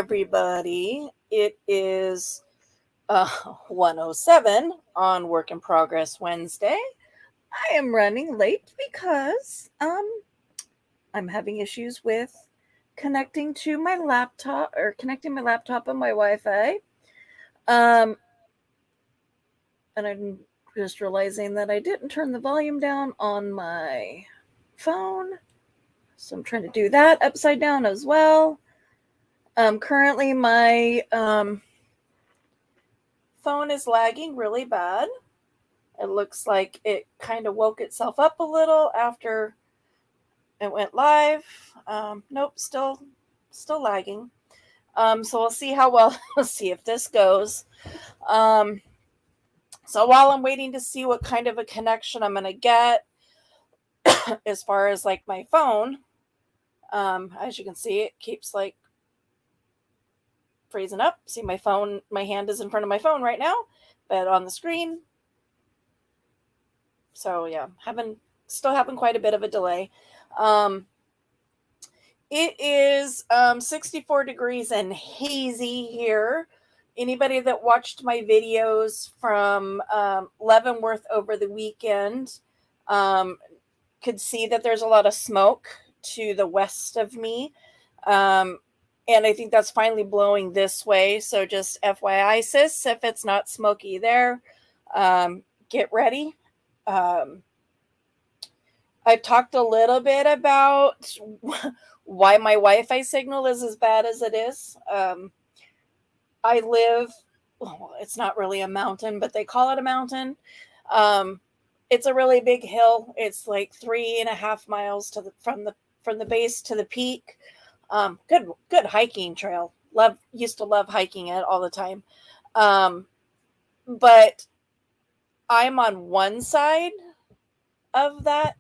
everybody. It is 107 on Work in Progress Wednesday. I am running late because I'm having issues with connecting to my laptop or connecting my laptop and my Wi-Fi. Um, and I'm just realizing that I didn't turn the volume down on my phone. So I'm trying to do that upside down as well. Currently my phone is lagging really bad. It looks like it kind of woke itself up a little after it went live. Nope, still lagging. So we'll see how well. Let's see if this goes. So while I'm waiting to see what kind of a connection I'm gonna get, as far as like my phone, as you can see, it keeps like freezing up. See my phone, my hand is in front of my phone right now, but on the screen. So yeah, still having quite a bit of a delay. It is 64 degrees and hazy here. Anybody that watched my videos from Leavenworth over the weekend could see that there's a lot of smoke to the west of me. And I think that's finally blowing this way. So just FYI, sis, if it's not smoky there, get ready. I've talked a little bit about why my Wi-Fi signal is as bad as it is. I live, well, it's not really a mountain, but they call it a mountain. It's a really big hill. It's like 3.5 miles from the base to the peak. Good hiking trail. Used to love hiking it all the time. But I'm on one side of that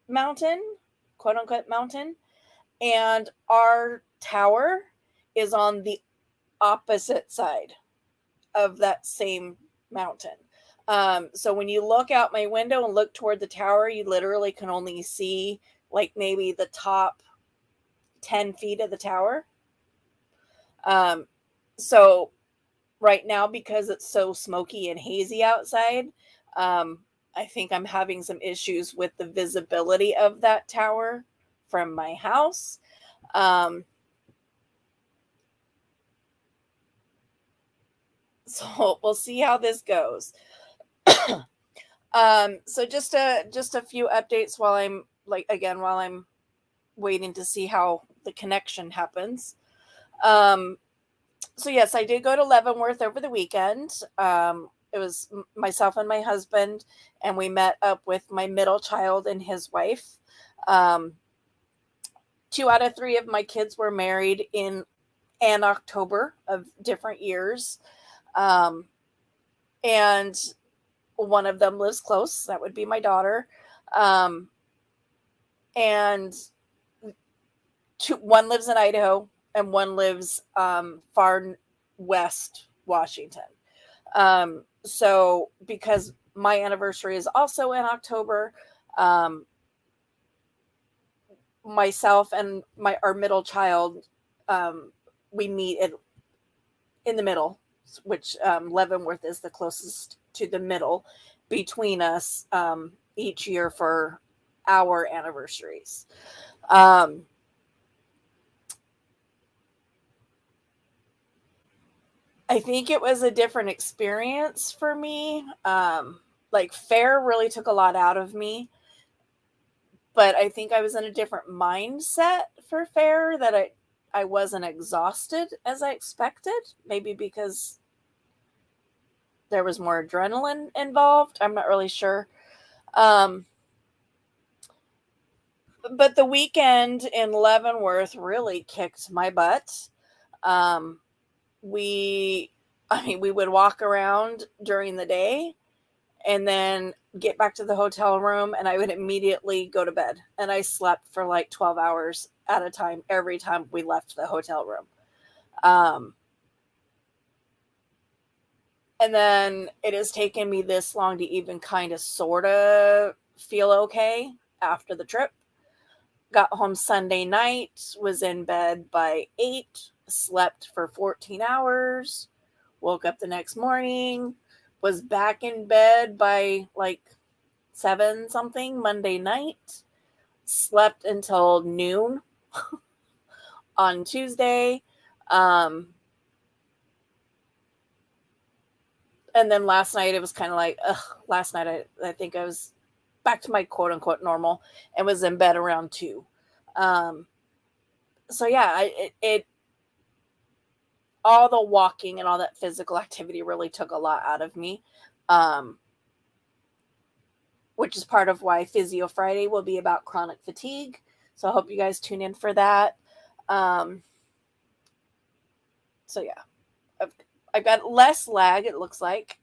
mountain, quote unquote mountain, and our tower is on the opposite side of that same mountain. So when you look out my window and look toward the tower, you literally can only see like maybe the top 10 feet of the tower. So right now, because it's so smoky and hazy outside, I think I'm having some issues with the visibility of that tower from my house. So we'll see how this goes. So just a few updates while I'm waiting to see how the connection happens. So yes, I did go to Leavenworth over the weekend. It was myself and my husband, and we met up with my middle child and his wife. 2 out of 3 of my kids were married in October of different years. And one of them lives close. That would be my daughter. And one lives in Idaho and one lives far west Washington. So because my anniversary is also in October, myself and our middle child, we meet in the middle, which Leavenworth is the closest to the middle between us each year for our anniversaries. I think it was a different experience for me. Like fair really took a lot out of me, but I think I was in a different mindset for fair, that I wasn't exhausted as I expected, maybe because there was more adrenaline involved. I'm not really sure. But the weekend in Leavenworth really kicked my butt. We would walk around during the day and then get back to the hotel room, and I would immediately go to bed. And I slept for like 12 hours at a time every time we left the hotel room. And then it has taken me this long to even kind of sort of feel okay after the trip. Got home Sunday night, was in bed by 8, slept for 14 hours, woke up the next morning, was back in bed by like 7 something Monday night, slept until noon on Tuesday. And then last night it was kind of like, last night I think I was back to my quote unquote normal and was in bed around 2. So yeah, it all the walking and all that physical activity really took a lot out of me. Which is part of why Physio Friday will be about chronic fatigue. So I hope you guys tune in for that. So yeah, I've got less lag, it looks like.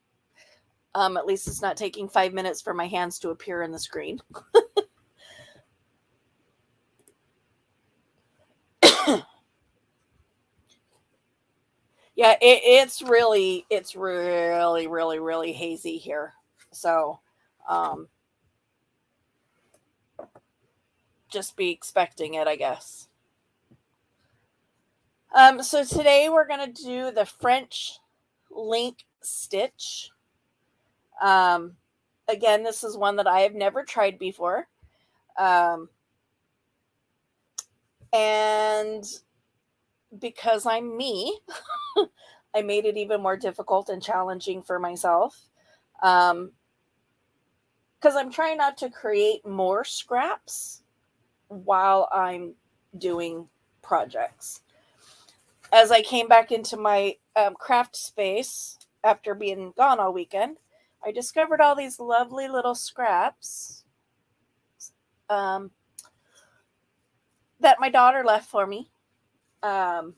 At least it's not taking 5 minutes for my hands to appear in the screen. Yeah, it's really, really hazy here. So, just be expecting it, I guess. So today we're going to do the French link stitch. Again, this is one that I have never tried before. And because I'm me, I made it even more difficult and challenging for myself. Because I'm trying not to create more scraps while I'm doing projects. As I came back into my craft space after being gone all weekend, I discovered all these lovely little scraps that my daughter left for me while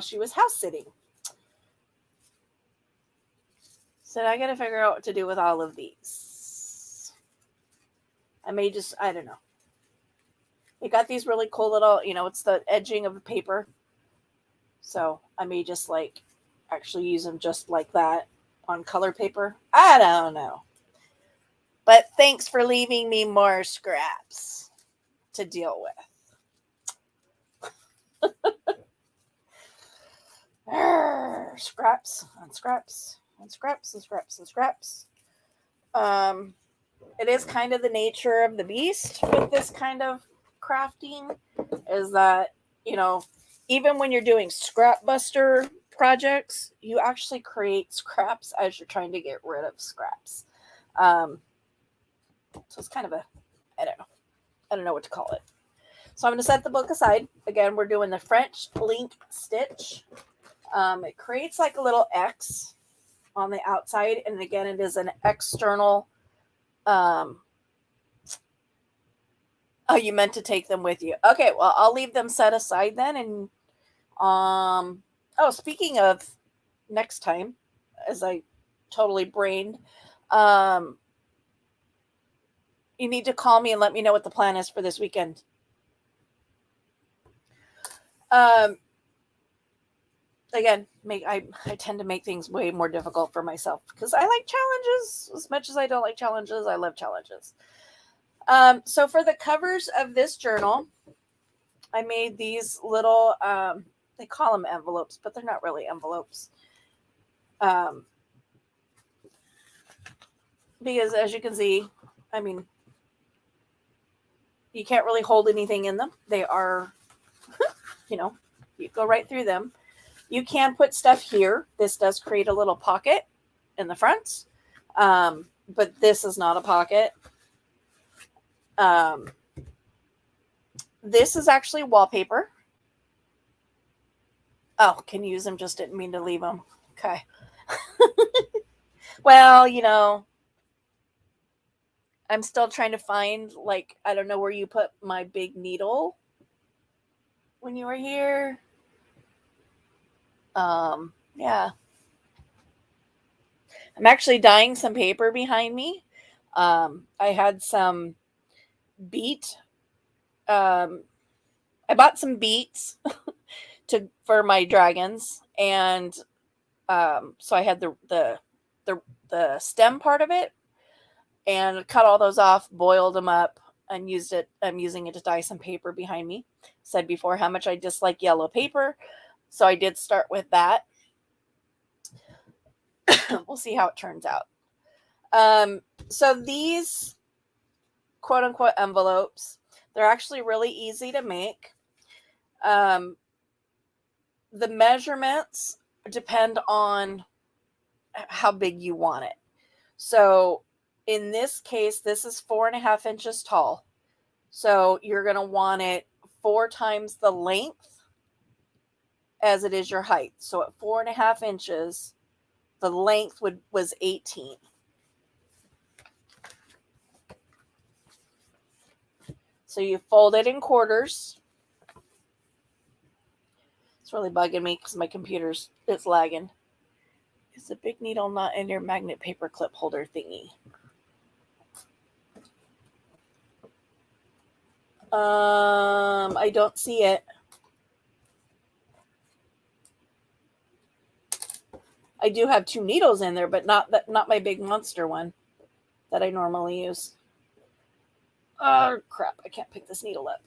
she was house sitting. So I got to figure out what to do with all of these. I don't know. They got these really cool little, it's the edging of the paper. So I may just like actually use them just like that on color paper. I don't know. But thanks for leaving me more scraps to deal with. Scraps and scraps and scraps and scraps and scraps. It is kind of the nature of the beast with this kind of crafting, is that, even when you're doing scrap buster projects, you actually create scraps as you're trying to get rid of scraps. So it's kind of I don't know what to call it. So I'm going to set the book aside. Again, we're doing the French link stitch. It creates like a little X on the outside. And again, it is an external. Oh, you meant to take them with you. Okay, well, I'll leave them set aside then. And speaking of next time, as I totally brained, you need to call me and let me know what the plan is for this weekend. Again, I tend to make things way more difficult for myself because I like challenges as much as I don't like challenges. I love challenges. So for the covers of this journal, I made these little, they call them envelopes, but they're not really envelopes. Because as you can see, I mean, you can't really hold anything in them. They are, you go right through them. You can put stuff here. This does create a little pocket in the front. But this is not a pocket. This is actually wallpaper. Oh, can use them. Just didn't mean to leave them. Okay. Well, I'm still trying to find, like, I don't know where you put my big needle when you were here. Yeah. I'm actually dyeing some paper behind me. I had some beet. I bought some beets for my dragons, and so I had the stem part of it, and cut all those off, boiled them up, and used it. I'm using it to dye some paper behind me. Said before how much I dislike yellow paper, so I did start with that. We'll see how it turns out. So these quote unquote envelopes, they're actually really easy to make. The measurements depend on how big you want it. So in this case, this is 4.5 inches tall. So you're going to want it 4 times the length as it is your height. So at 4.5 inches, the length was 18. So you fold it in quarters. It's really bugging me because my computer's lagging. Is the big needle not in your magnet paper clip holder thingy? I don't see it. I do have 2 needles in there, but not my big monster one that I normally use. Oh crap! I can't pick this needle up.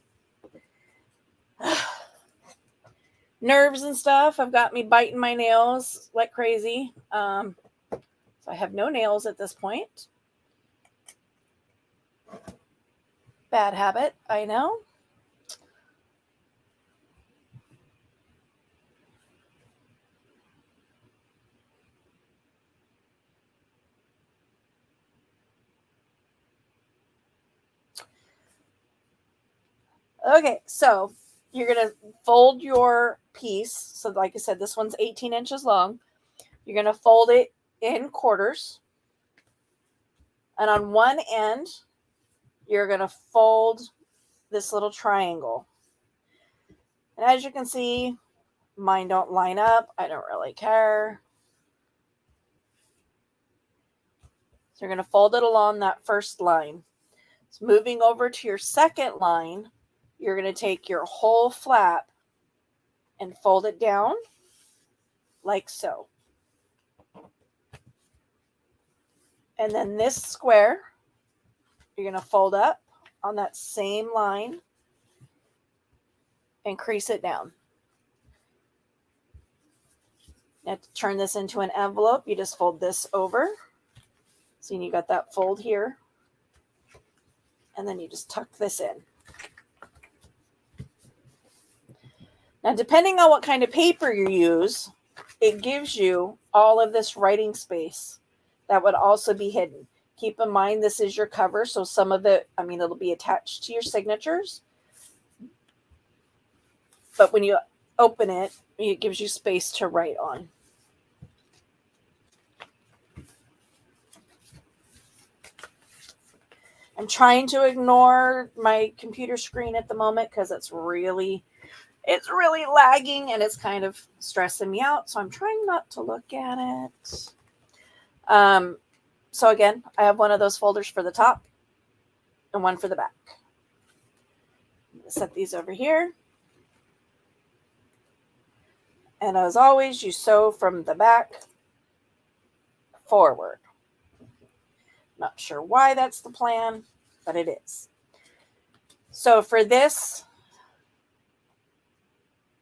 Nerves and stuff have got me biting my nails like crazy. So I have no nails at this point. Bad habit, I know. Okay, so you're going to fold your piece. So like I said, this one's 18 inches long. You're going to fold it in quarters. And on one end, you're going to fold this little triangle. And as you can see, mine don't line up. I don't really care. So you're going to fold it along that first line. So moving over to your second line, you're going to take your whole flap and fold it down like so. And then this square, you're going to fold up on that same line and crease it down. Now to turn this into an envelope, you just fold this over. See, you got that fold here. And then you just tuck this in. Now, depending on what kind of paper you use, it gives you all of this writing space that would also be hidden. Keep in mind, this is your cover, so some of it, it'll be attached to your signatures. But when you open it, it gives you space to write on. I'm trying to ignore my computer screen at the moment because it's really lagging and it's kind of stressing me out. So I'm trying not to look at it. So again, I have one of those folders for the top and one for the back. I'm going to set these over here. And as always, you sew from the back forward. Not sure why that's the plan, but it is. So for this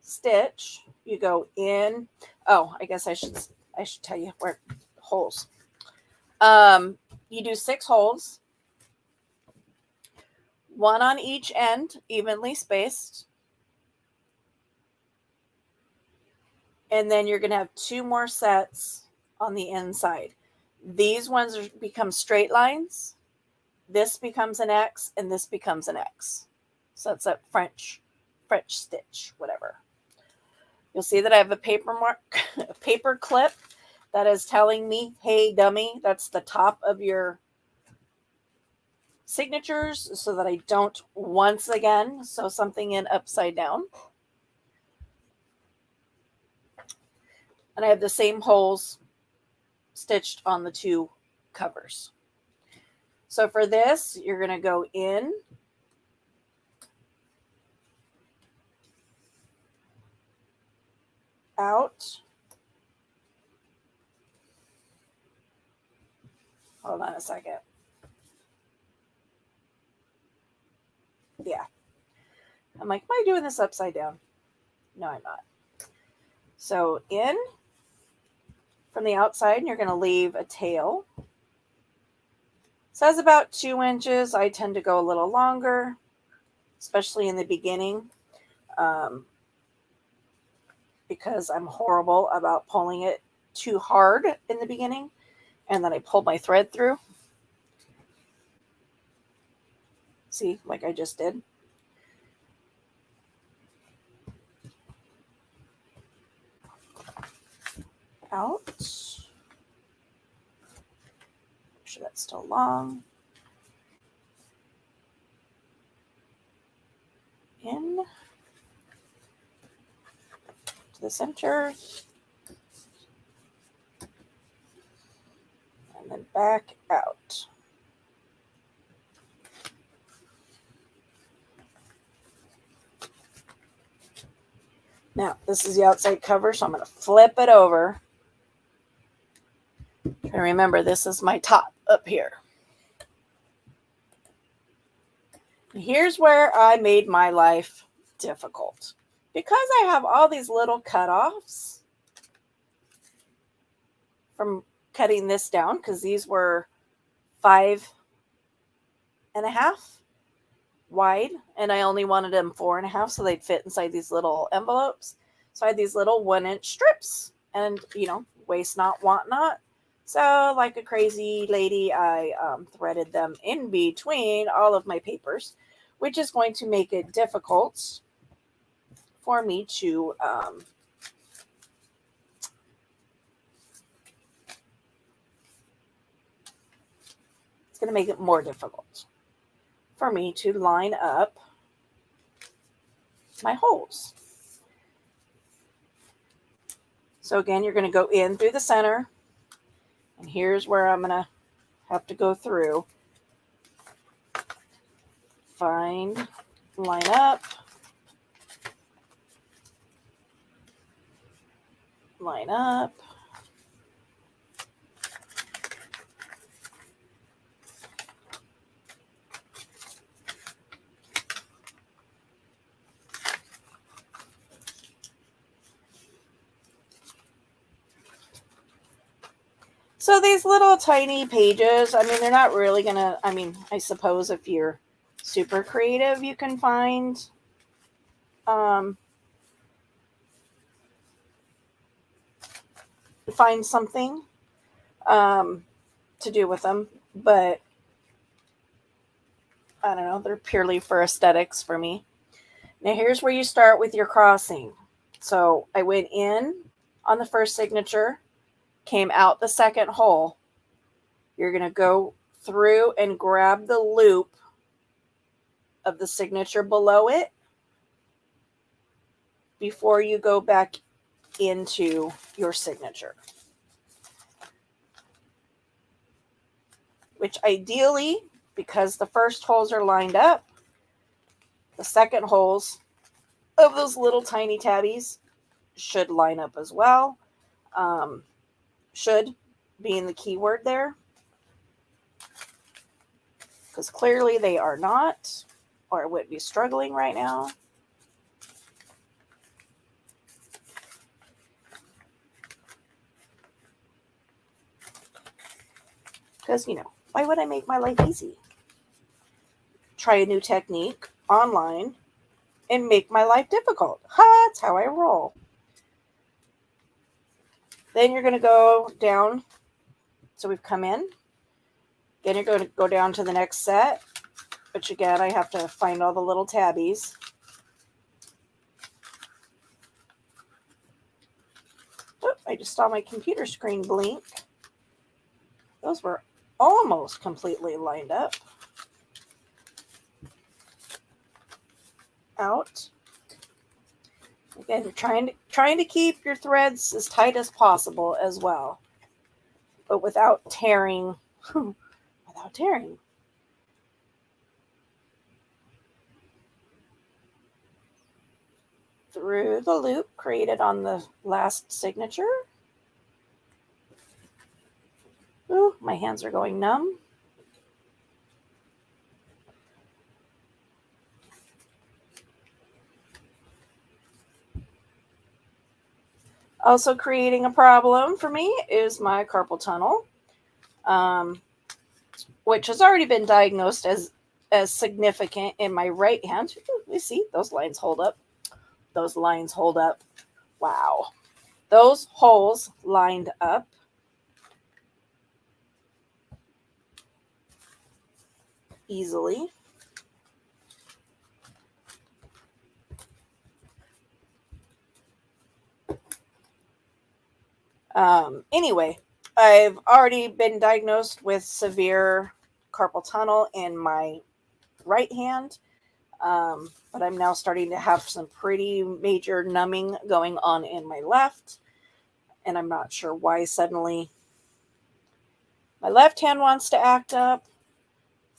stitch, you go in. Oh, I guess I should tell you where holes. You do 6 holes, 1 on each end, evenly spaced. And then you're going to have 2 more sets on the inside. These ones become straight lines. This becomes an X, and this becomes an X. So that's a French stitch, whatever. You'll see that I have a paper clip that is telling me, hey, dummy, that's the top of your signatures, so that I don't once again sew something in upside down. And I have the same holes stitched on the 2 covers. So for this, you're going to go in, out. Hold on a second. I'm like, am I doing this upside down? No, I'm not. So in from the outside, and you're going to leave a tail. Says about 2 inches. I tend to go a little longer, especially in the beginning, because I'm horrible about pulling it too hard in the beginning, and then I pulled my thread through. See, like I just did. Out. Make sure that's still long. In to the center. And then back out. Now, this is the outside cover, so I'm going to flip it over. And remember, this is my top up here. And here's where I made my life difficult. Because I have all these little cutoffs from cutting this down, because these were 5.5 wide, and I only wanted them 4.5, so they'd fit inside these little envelopes. So I had these little 1-inch strips, and waste not, want not. So like a crazy lady, I threaded them in between all of my papers, which is going to make it difficult for me to it's going to make it more difficult for me to line up my holes. So again, you're going to go in through the center, and here's where I'm going to have to go through. Find, line up, line up. So these little tiny pages, I mean, they're not really going to, I suppose if you're super creative, you can find something to do with them, but I don't know, they're purely for aesthetics for me. Now here's where you start with your crossing. So I went in on the first signature, came out the second hole. You're going to go through and grab the loop of the signature below it before you go back into your signature. Which ideally, because the first holes are lined up, the second holes of those little tiny tabbies should line up as well. Should being the key word there. Because clearly they are not, or I wouldn't be struggling right now. Because, why would I make my life easy? Try a new technique online and make my life difficult. That's how I roll. Then you're going to go down. So we've come in. Then you're going to go down to the next set. Which again, I have to find all the little tabbies. Oh, I just saw my computer screen blink. Those were almost completely lined up. Out. Again, you're trying to keep your threads as tight as possible as well, but without tearing. Without tearing. Through the loop created on the last signature. Ooh, my hands are going numb. Also creating a problem for me is my carpal tunnel, which has already been diagnosed as significant in my right hand. You see, those lines hold up. Those lines hold up. Wow. Those holes lined up. Easily. Anyway, I've already been diagnosed with severe carpal tunnel in my right hand, but I'm now starting to have some pretty major numbing going on in my left, and I'm not sure why suddenly my left hand wants to act up.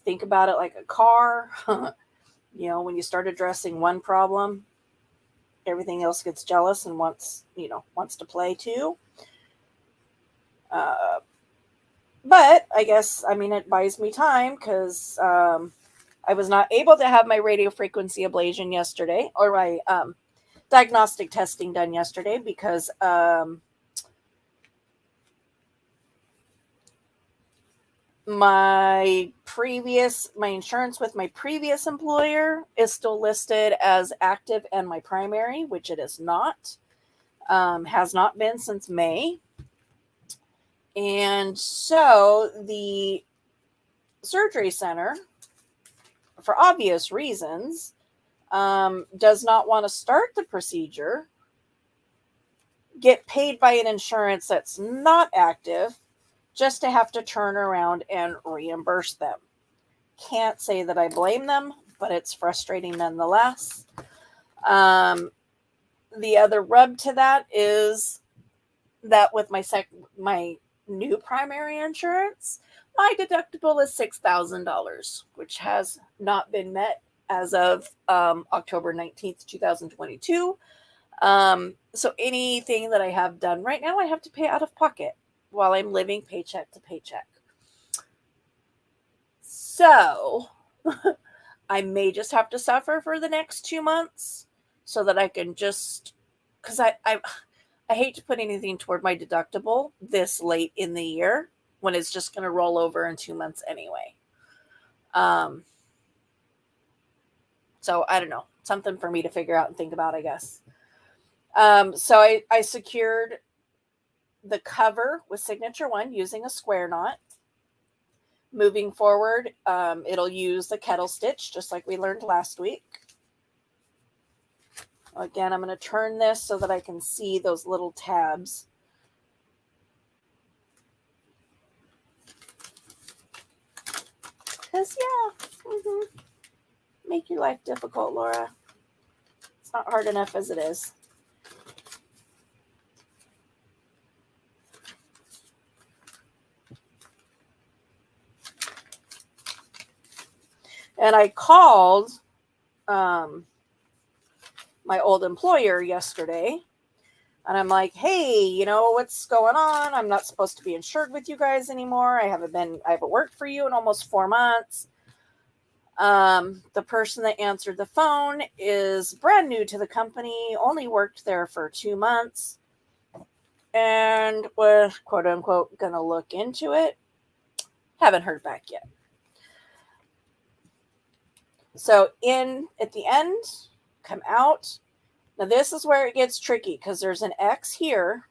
Think about it like a car. When you start addressing one problem, everything else gets jealous and wants to play too. But I guess, it buys me time because I was not able to have my radio frequency ablation yesterday, or my diagnostic testing done yesterday, because my insurance with my previous employer is still listed as active and my primary, which it is not. Has not been since May. And so the surgery center, for obvious reasons, does not want to start the procedure, get paid by an insurance that's not active, just to have to turn around and reimburse them. Can't say that I blame them, but it's frustrating nonetheless. The other rub to that is that with my new primary insurance, my deductible is $6,000, which has not been met as of October 19th, 2022. So anything that I have done right now, I have to pay out of pocket while I'm living paycheck to paycheck. So I may just have to suffer for the next 2 months so that I can just, because I hate to put anything toward my deductible this late in the year when it's just going to roll over in 2 months anyway. So I don't know, something for me to figure out and think about, I guess. So I secured the cover with Signature One using a square knot. Moving forward, it'll use the kettle stitch, just like we learned last week. Again, I'm going to turn this so that I can see those little tabs. Because, make your life difficult, Laura. It's not hard enough as it is. And I called my old employer yesterday, and I'm like, hey, what's going on? I'm not supposed to be insured with you guys anymore. I haven't worked for you in almost 4 months. The person that answered the phone is brand new to the company, only worked there for 2 months, and was, quote unquote, gonna look into it. Haven't heard back yet. So at the end, come out. Now this is where it gets tricky, because there's an X here,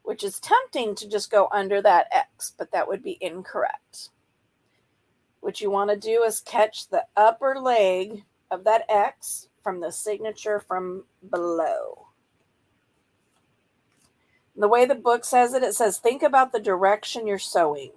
which is tempting to just go under that X, but that would be incorrect. What you want to do is catch the upper leg of that X from the signature from below. And the way the book says it says, think about the direction you're sewing.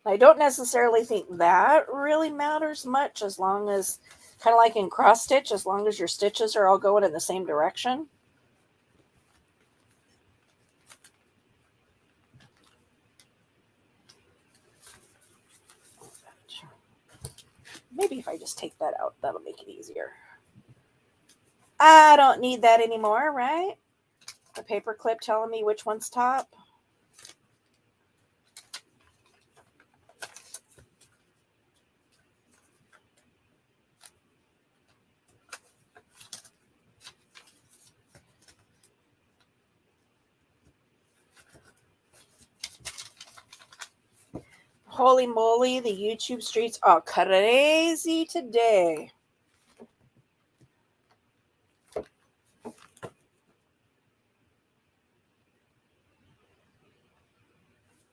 I don't necessarily think that really matters much, as long as, kind of like in cross stitch, as long as your stitches are all going in the same direction. Maybe if I just take that out, that'll make it easier. I don't need that anymore, right? The paper clip telling me which one's top. holy moly, the YouTube streets are crazy today.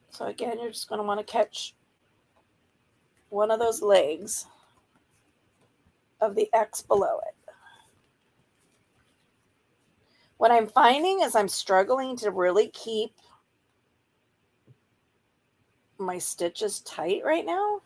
So again, you're just going to want to catch one of those legs of the X below it. What I'm finding is I'm struggling to really keep my stitches tight right now.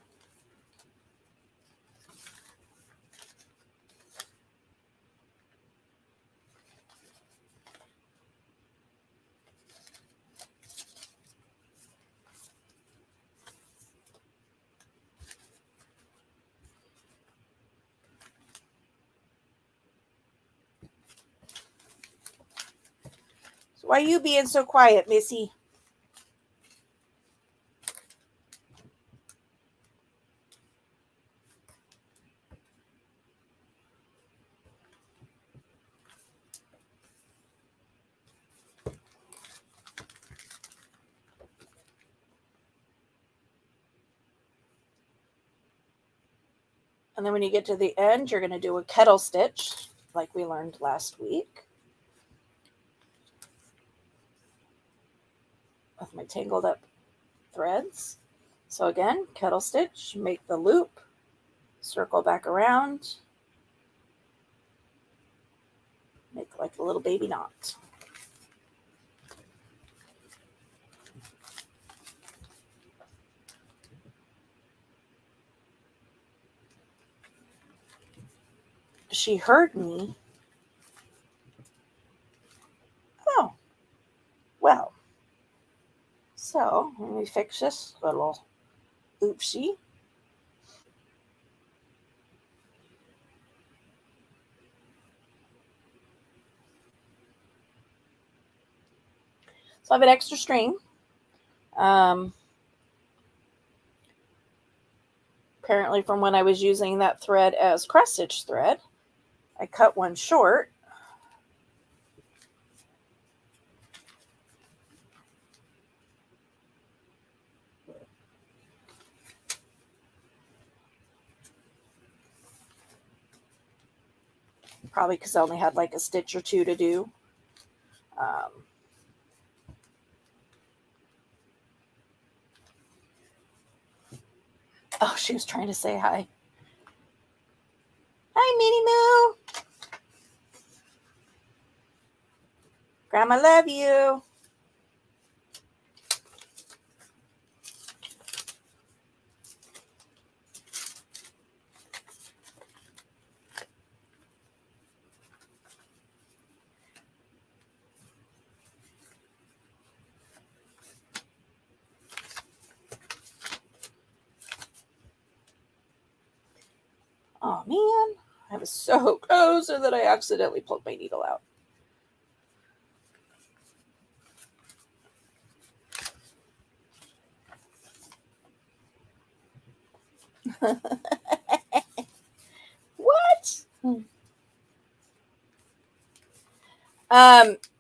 So why are you being so quiet, Missy? And then when you get to the end, you're going to do a kettle stitch like we learned last week with my tangled up threads. So again, kettle stitch, make the loop, circle back around, make like a little baby knot. She heard me. Oh, well. So let me fix this little oopsie. So I have an extra string. Apparently from when I was using that thread as cross stitch thread, I cut one short. Probably because I only had like a stitch or two to do. Oh, she was trying to say hi. Hi, Minnie Moo. Grandma love you. Oh, man. I was so close that I accidentally pulled my needle out. What?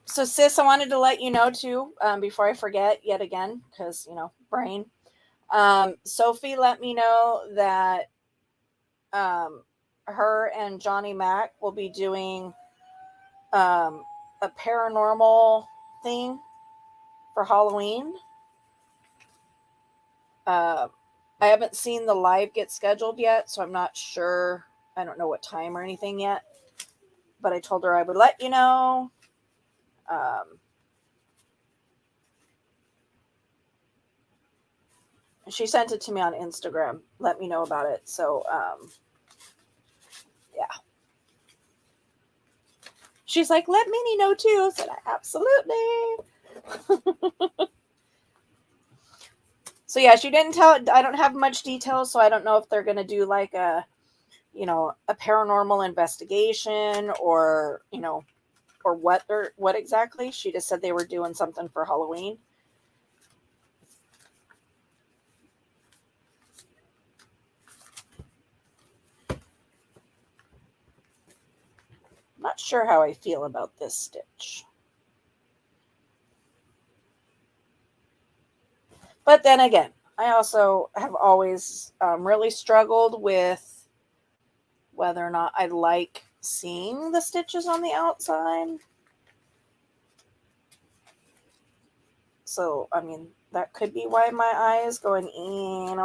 So sis, I wanted to let you know too, before I forget yet again, because, brain. Sophie let me know that her and Johnny Mac will be doing a paranormal thing for Halloween. I haven't seen the live get scheduled yet, so I'm not sure. I don't know what time or anything yet, but I told her I would let you know. She sent it to me on Instagram. Let me know about it. So, yeah. She's like, let Minnie know too. I said, absolutely. So yeah, she didn't tell. I don't have much details, so I don't know if they're gonna do like a paranormal investigation or or what exactly. She just said they were doing something for Halloween. I'm not sure how I feel about this stitch. But then again, I also have always really struggled with whether or not I like seeing the stitches on the outside. So, I mean, that could be why my eye is going in.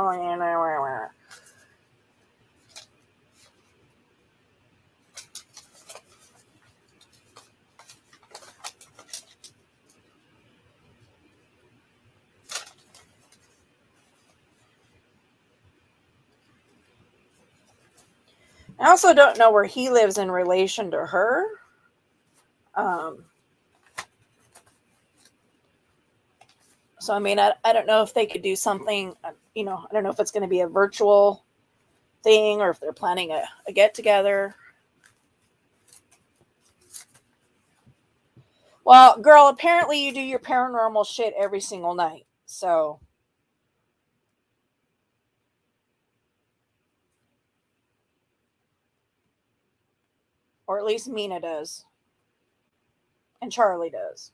I also don't know where he lives in relation to her. So, I mean, I don't know if they could do something, I don't know if it's going to be a virtual thing or if they're planning a get together. Well, girl, apparently you do your paranormal shit every single night. So, or at least Mina does. And Charlie does.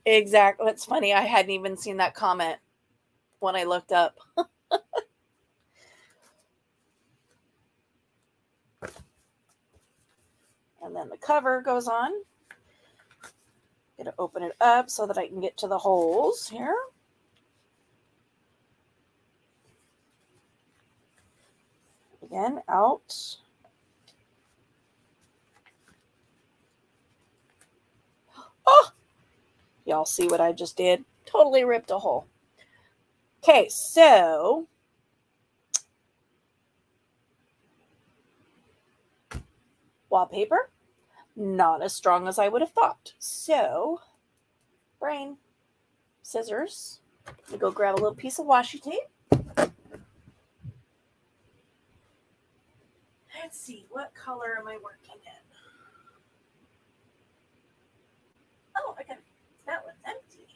Exactly. It's funny. I hadn't even seen that comment when I looked up. And then the cover goes on. Gonna open it up so that I can get to the holes here. Again, out. Oh! Y'all see what I just did? Totally ripped a hole. Okay, so wallpaper, not as strong as I would have thought. So, brain, scissors. Let me go grab a little piece of washi tape. Let's see, what color am I working in? Oh, I got that one's empty.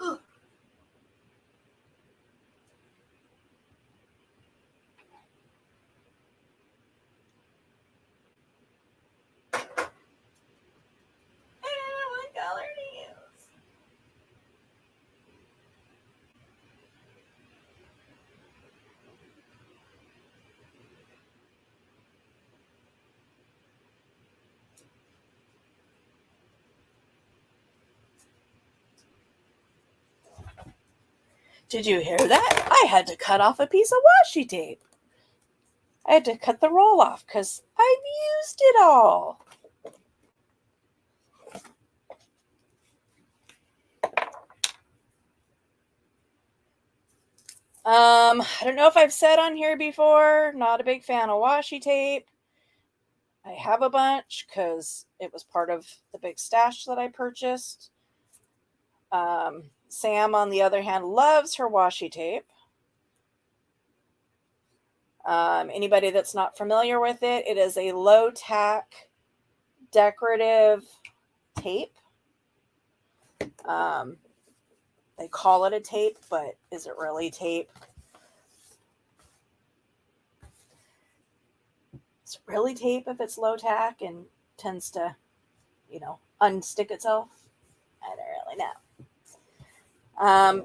Ugh. I don't know what color to use. Did you hear that? I had to cut off a piece of washi tape. I had to cut the roll off because I've used it all. I don't know if I've said on here before, not a big fan of washi tape. I have a bunch because it was part of the big stash that I purchased. Sam, on the other hand, loves her washi tape. Anybody that's not familiar with it, it is a low tack decorative tape. They call it a tape, but is it really tape? It's really tape if it's low tack and tends to, unstick itself. I don't really know.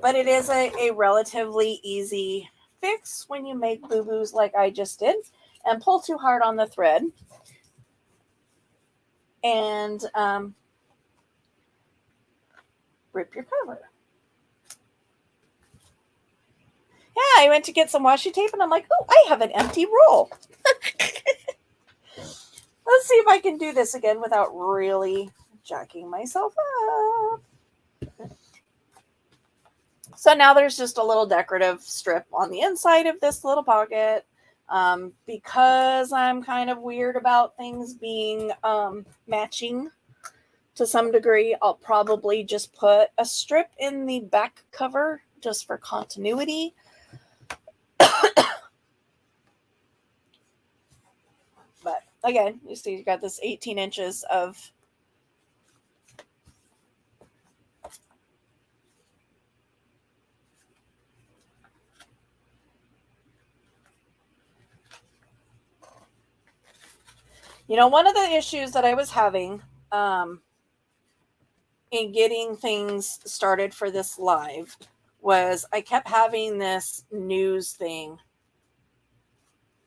But it is a relatively easy fix when you make boo-boos like I just did and pull too hard on the thread. And rip your cover. Yeah, I went to get some washi tape and I'm like, oh, I have an empty roll. Let's see if I can do this again without really jacking myself up. So now there's just a little decorative strip on the inside of this little pocket. Because I'm kind of weird about things being matching to some degree, I'll probably just put a strip in the back cover just for continuity. But again, you see you got this 18 inches of One of the issues that I was having in getting things started for this live was I kept having this news thing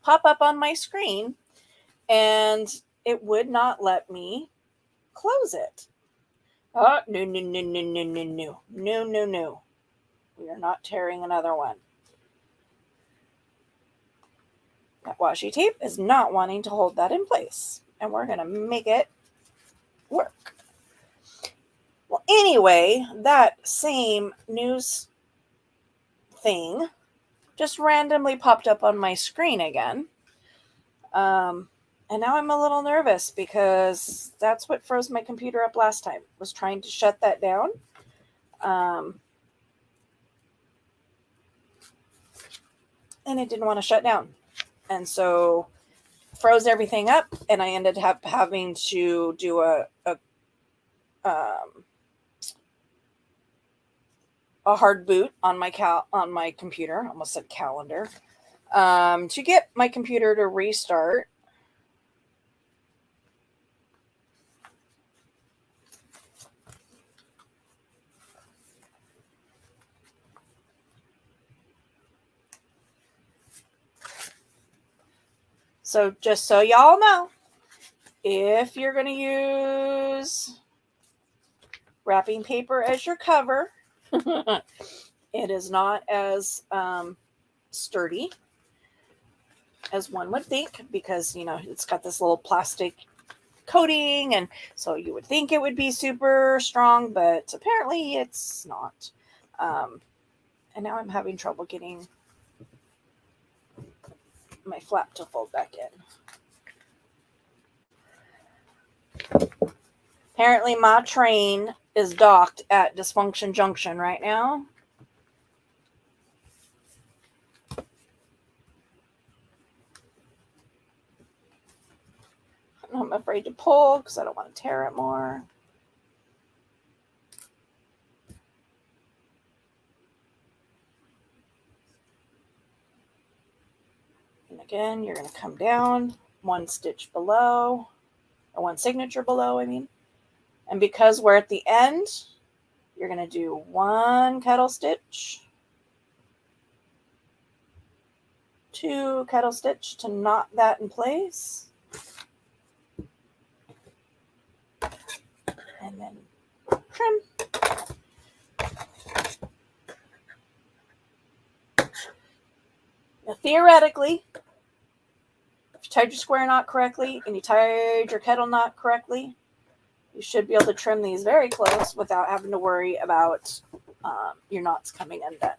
pop up on my screen, and it would not let me close it. Oh, no, no, no, no, no, no, no, no, no, no. We are not tearing another one. That washi tape is not wanting to hold that in place, and we're going to make it work. Well, anyway, that same news thing just randomly popped up on my screen again. And now I'm a little nervous because that's what froze my computer up last time, was trying to shut that down. And it didn't want to shut down. And so froze everything up, and I ended up having to do a hard boot on my computer. I almost said calendar. To get my computer to restart. So just so y'all know, if you're going to use wrapping paper as your cover, it is not as sturdy as one would think, because it's got this little plastic coating, and so you would think it would be super strong, but apparently it's not. And now I'm having trouble getting my flap to fold back in. Apparently my train is docked at Dysfunction Junction right now. I'm afraid to pull because I don't want to tear it more. And again, you're going to come down one stitch below, or one signature below, I mean. And because we're at the end, you're going to do one kettle stitch, two kettle stitch to knot that in place. And then trim. Now, theoretically, if you tied your square knot correctly and you tied your kettle knot correctly, you should be able to trim these very close without having to worry about your knots coming undone.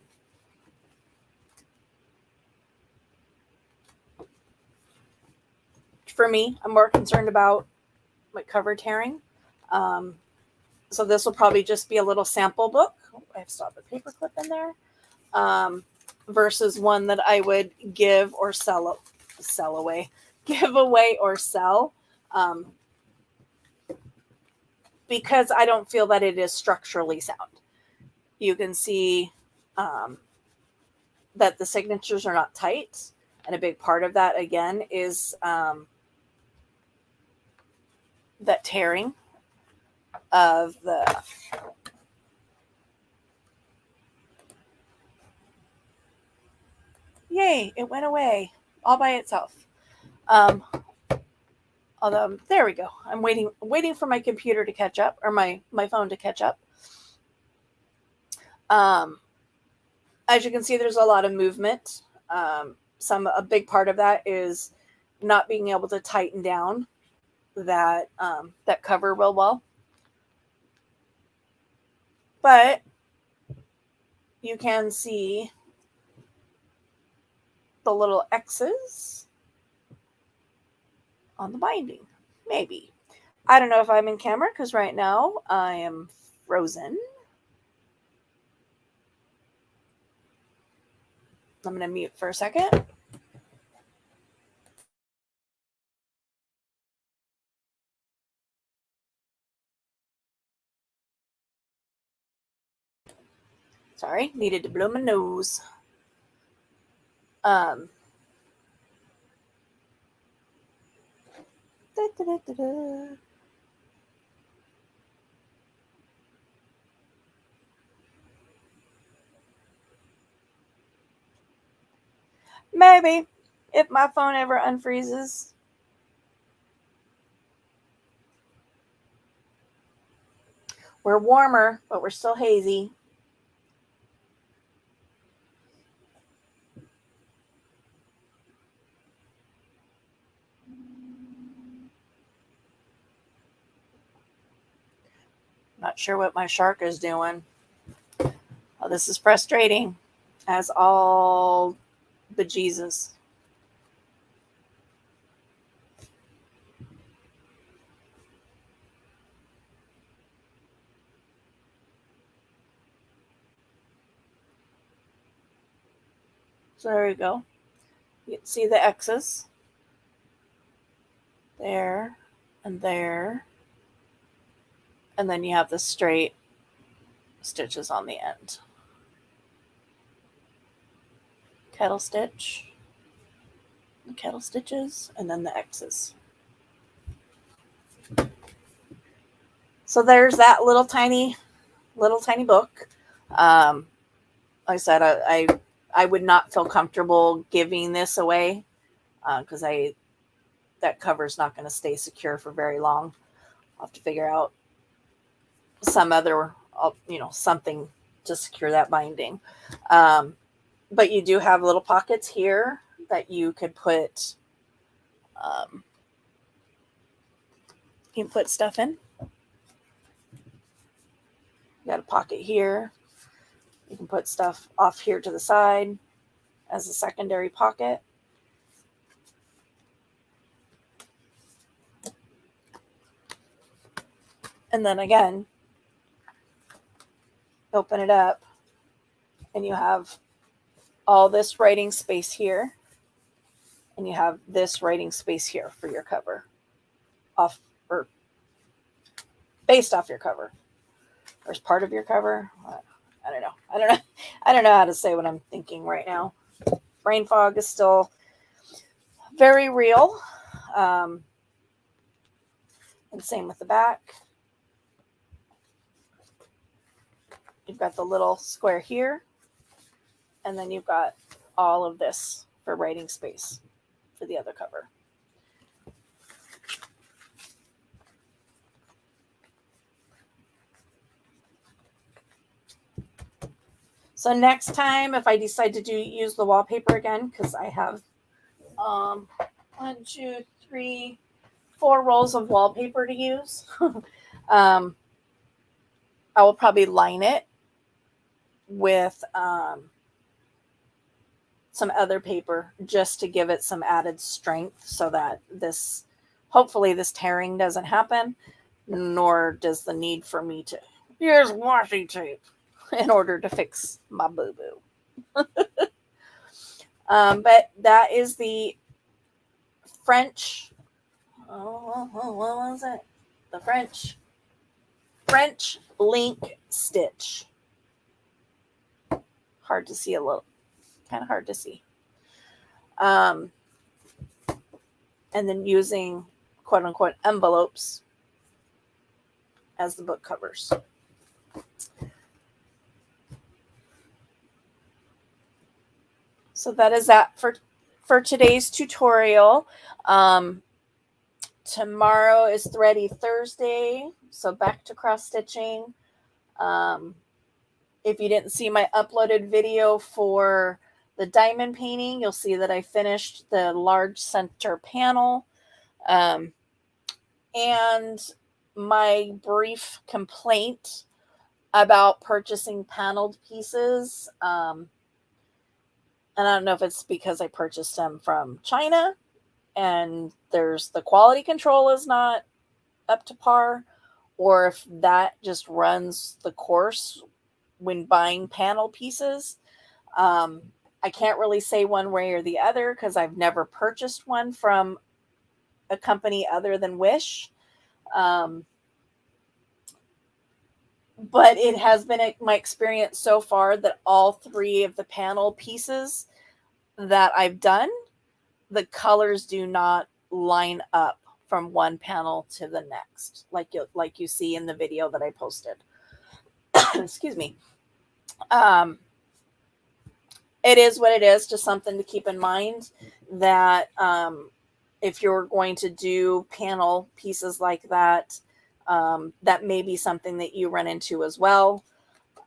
For me, I'm more concerned about my cover tearing. So this will probably just be a little sample book. I have still have a paper clip in there. Versus one that I would give or give away or sell. Because I don't feel that it is structurally sound. You can see that the signatures are not tight. And a big part of that, again, is that tearing of the... Yay, it went away all by itself. Although, there we go. I'm waiting for my computer to catch up, or my phone to catch up. As you can see, there's a lot of movement. A big part of that is not being able to tighten down that cover real well. But you can see the little X's on the binding. Maybe. I don't know if I'm in camera because right now I am frozen. I'm going to mute for a second. Sorry, needed to blow my nose. Da, da, da, da, da. Maybe if my phone ever unfreezes. We're warmer, but we're still hazy. Not sure what my shark is doing. Oh, this is frustrating, as all bejesus. So there you go. You can see the X's there and there. And then you have the straight stitches on the end. Kettle stitch, the kettle stitches, and then the X's. So there's that little tiny book. Like I said, I would not feel comfortable giving this away because that cover's not going to stay secure for very long. I'll have to figure out some other, something to secure that binding. But you do have little pockets here that you could put, you can put stuff in. You got a pocket here. You can put stuff off here to the side as a secondary pocket. And then again, open it up and you have all this writing space here. And you have this writing space here for your cover. Off or based off your cover. Or as part of your cover. I don't know. I don't know how to say what I'm thinking right now. Brain fog is still very real. And same with the back. You've got the little square here. And then you've got all of this for writing space for the other cover. So next time, if I decide to use the wallpaper again, because I have 1, 2, 3, 4 rolls of wallpaper to use, I will probably line it with some other paper just to give it some added strength so that hopefully this tearing doesn't happen, nor does the need for me to use washi tape in order to fix my boo-boo. But that is the French, what was it? The French link stitch. Hard to see a little, kind of hard to see. And then using quote unquote envelopes as the book covers. So that is that for today's tutorial. Tomorrow is Thready Thursday, so back to cross stitching. If you didn't see my uploaded video for the diamond painting, you'll see that I finished the large center panel. And my brief complaint about purchasing paneled pieces. And I don't know if it's because I purchased them from China and the quality control is not up to par, or if that just runs the course when buying panel pieces. I can't really say one way or the other because I've never purchased one from a company other than Wish. But it has been my experience so far that all 3 of the panel pieces that I've done, the colors do not line up from one panel to the next, like you see in the video that I posted. Excuse me. Um, it is what it is. Just something to keep in mind that if you're going to do panel pieces like that, that may be something that you run into as well.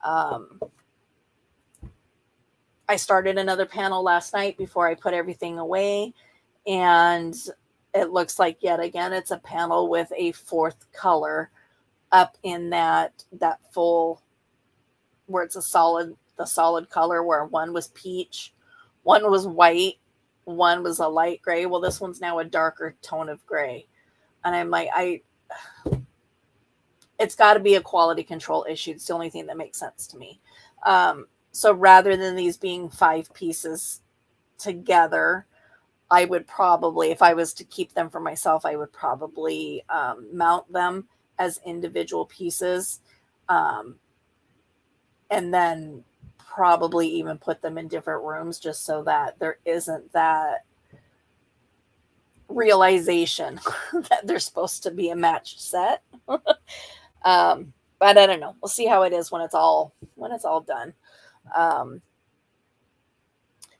I started another panel last night before I put everything away, and it looks like yet again it's a panel with a fourth color up in that full, where it's the solid color, where one was peach, one was white, one was a light gray. Well, this one's now a darker tone of gray, and I'm like, it's got to be a quality control issue. It's the only thing that makes sense to me. So rather than these being 5 pieces together, I would probably, if I was to keep them for myself, I would probably mount them as individual pieces, and then probably even put them in different rooms, just so that there isn't that realization that they're supposed to be a matched set. But I don't know. We'll see how it is when it's all done.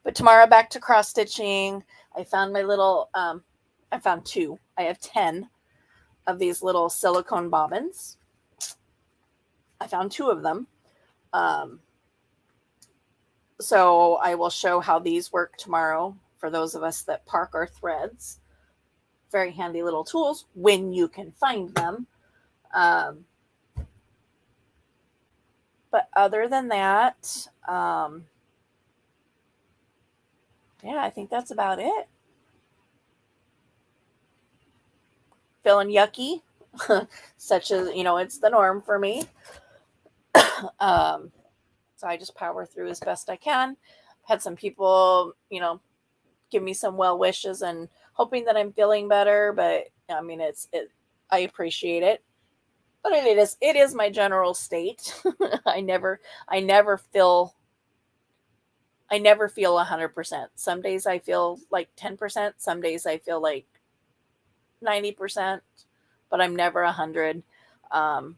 But tomorrow, back to cross stitching. I found my little, I found 2. I have 10 of these little silicone bobbins. I found 2 of them. So I will show how these work tomorrow for those of us that park our threads. Very handy little tools when you can find them. But other than that, yeah, I think that's about it. Feeling yucky, such as, it's the norm for me. So I just power through as best I can. Had some people, give me some well wishes and hoping that I'm feeling better, but I mean, I appreciate it. But it is my general state. I never feel 100%. Some days I feel like 10%. Some days I feel like 90%, but I'm never 100. And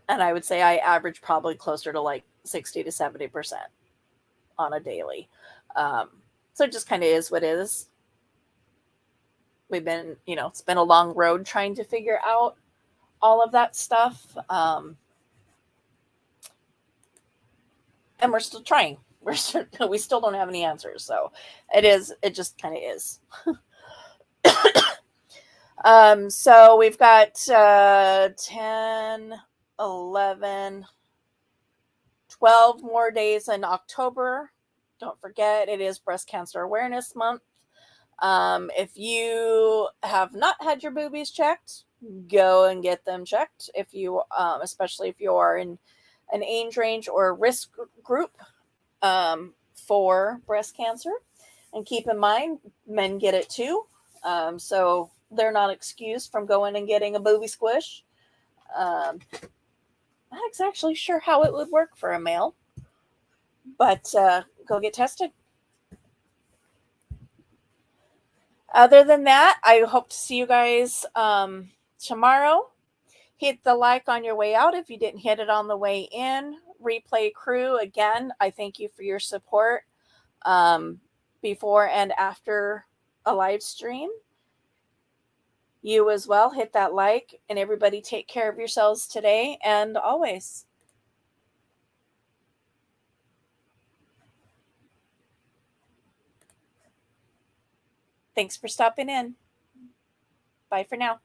I would say I average probably closer to like 60 to 70% on a daily. So it just kind of is what it is. We've been, it's been a long road trying to figure out all of that stuff. And we're still trying. We still don't have any answers. So it just kind of is. So we've got 10, 11, 12 more days in October. Don't forget, it is Breast Cancer Awareness Month. If you have not had your boobies checked, go and get them checked. If you, especially if you are in an age range or risk group for breast cancer, and keep in mind, men get it too. So they're not excused from going and getting a booby squish. Not exactly sure how it would work for a male, but go get tested. Other than that, I hope to see you guys tomorrow. Hit the like on your way out if you didn't hit it on the way in. Replay crew, again, I thank you for your support before and after a live stream. You as well, hit that like, and everybody take care of yourselves today and always. Thanks for stopping in. Bye for now.